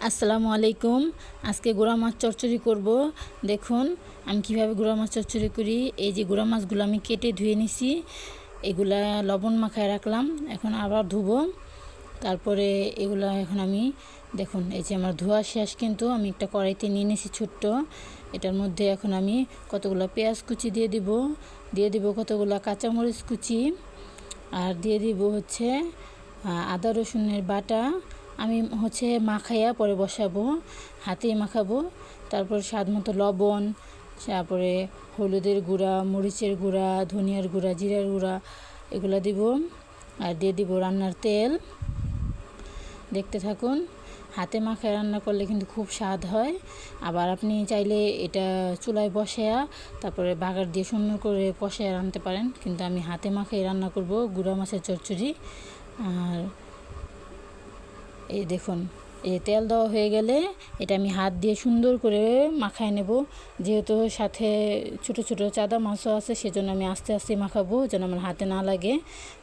আসসালামু আলাইকুম। আজকে গুঁড়া মাছ চচ্চড়ি করব। দেখুন আমি কিভাবে গুঁড়া মাছ চচ্চড়ি করি। এই যে গুঁড়া মাছগুলো আমি কেটে ধুয়ে নিছি, এগুলা লবণ মাখায় রাখলাম, এখন আবার ধুবো। তারপরে এগুলা এখন আমি দেখুন এই যে আমার ধোয়া শেষ, কিন্তু আমি একটা কড়াইতে নিয়ে নিয়েছি ছোট্ট। এটার মধ্যে এখন আমি কতগুলো পেঁয়াজ কুচি দিয়ে দিব কতগুলো কাঁচামরিচ কুচি, আর দিয়ে দিব হচ্ছে আদা রসুনের বাটা। আমি মাখাইয়া পরে বসাবো, হাতেই মাখাবো। তারপর স্বাদ মতো লবণ, তারপরে হলুদের গুঁড়া, মরিচের গুঁড়া, ধনিয়ার গুঁড়া, জিরার গুঁড়া এগুলো দিব। আর দিয়ে দিব রান্নার তেল। দেখতে থাকুন। হাতে মাখায় রান্না করলে কিন্তু খুব স্বাদ হয়। আবার আপনি চাইলে এটা চুলায় বসায়া তারপরে বাগার দিয়ে সুন্দর করে কষায় রাঁধতে পারেন, কিন্তু আমি হাতে মাখায় রান্না করব গুঁড়া মাছের চচ্চড়ি। আর এই দেখুন, এই তেল দেওয়া হয়ে গেলে এটা আমি হাত দিয়ে সুন্দর করে মাখায় নেব। যেহেতু সাথে ছোটো ছোটো চাদা মাছও আছে, সেজন্য আমি আস্তে আস্তে মাখাবো যেন আমার হাতে না লাগে।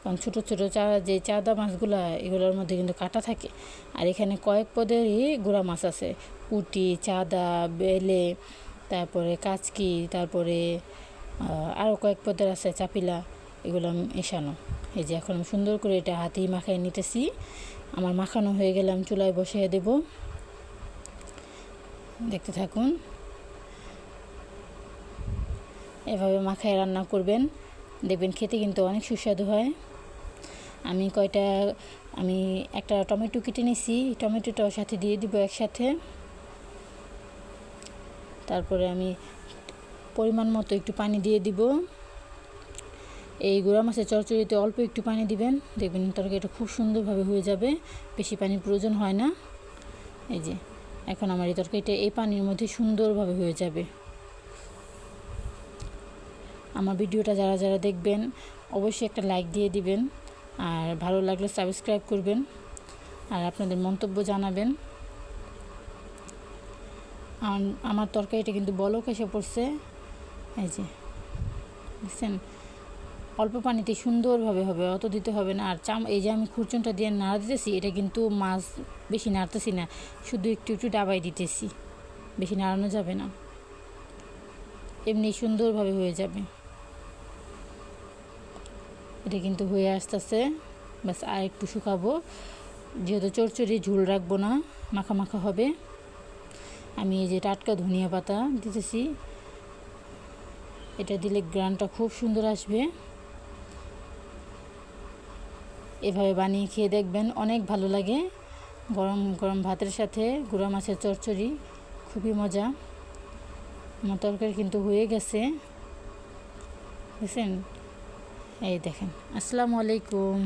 কারণ ছোটো ছোটো যে চাদা মাছগুলো, এগুলোর মধ্যে কিন্তু কাঁটা থাকে। আর এখানে কয়েক পদেরই গুঁড়া মাছ আছে, পুঁটি, চাদা, বেলে, তারপরে কাচকি, তারপরে আরও কয়েক পদের আছে চাপিলা, এগুলো মেশানো। এই যে এখন আমি সুন্দর করে এটা হাতেই মাখায় নিতেছি। আমার মাখানো হয়ে গেলে আমি চুলায় বসিয়ে দেব। দেখতে থাকুন। এভাবে মাখায় রান্না করবেন, দেখবেন খেতে কিন্তু অনেক সুস্বাদু হয়। আমি একটা টমেটো কেটে নিয়েছি, টমেটোটাও সাথে দিয়ে দিব একসাথে। তারপরে আমি পরিমাণ মতো একটু পানি দিয়ে দিব। এই গুঁড়া মাছের চচ্চড়িতে অল্প একটু পানি দিবেন, দেখবেন তরকারিটা খুব সুন্দরভাবে হয়ে যাবে, বেশি পানির প্রয়োজন হয় না। এই যে এখন আমার এই তরকারিটা এই পানির মধ্যে সুন্দরভাবে হয়ে যাবে। আমার ভিডিওটা যারা যারা দেখবেন অবশ্যই একটা লাইক দিয়ে দিবেন, আর ভালো লাগলে সাবস্ক্রাইব করবেন, আর আপনাদের মন্তব্য জানাবেন। আমার তরকারিটা কিন্তু বলক এসে পড়ছে। এই যে দেখছেন, অল্প পানিতে সুন্দরভাবে হবে, অত দিতে হবে না। আর এই যে আমি খুরচুনটা দিয়ে নাড়া দিতেছি, এটা কিন্তু মাছ বেশি নাড়তেছি না, শুধু একটু একটু ডাবাই দিতেছি, বেশি নাড়ানো যাবে না, এমনি সুন্দরভাবে হয়ে যাবে। এটা কিন্তু হয়ে আসতেছে, বাস আর একটু শুকাবো। যেহেতু চচ্চড়ি ঝোল রাখবো না, মাখা মাখা হবে। আমি এই যে টাটকা ধনিয়া পাতা দিতেছি, এটা দিলে গ্রানটা খুব সুন্দর আসবে। এভাবে বানিয়ে খেয়ে দেখবেন, অনেক ভালো লাগে। গরম গরম ভাতের সাথে গুঁড়া মাছের চচ্চড়ি খুবই মজা। আমার তরকারি কিন্তু হয়ে গেছে, বুঝছেন? এই দেখেন। আসসালামু আলাইকুম।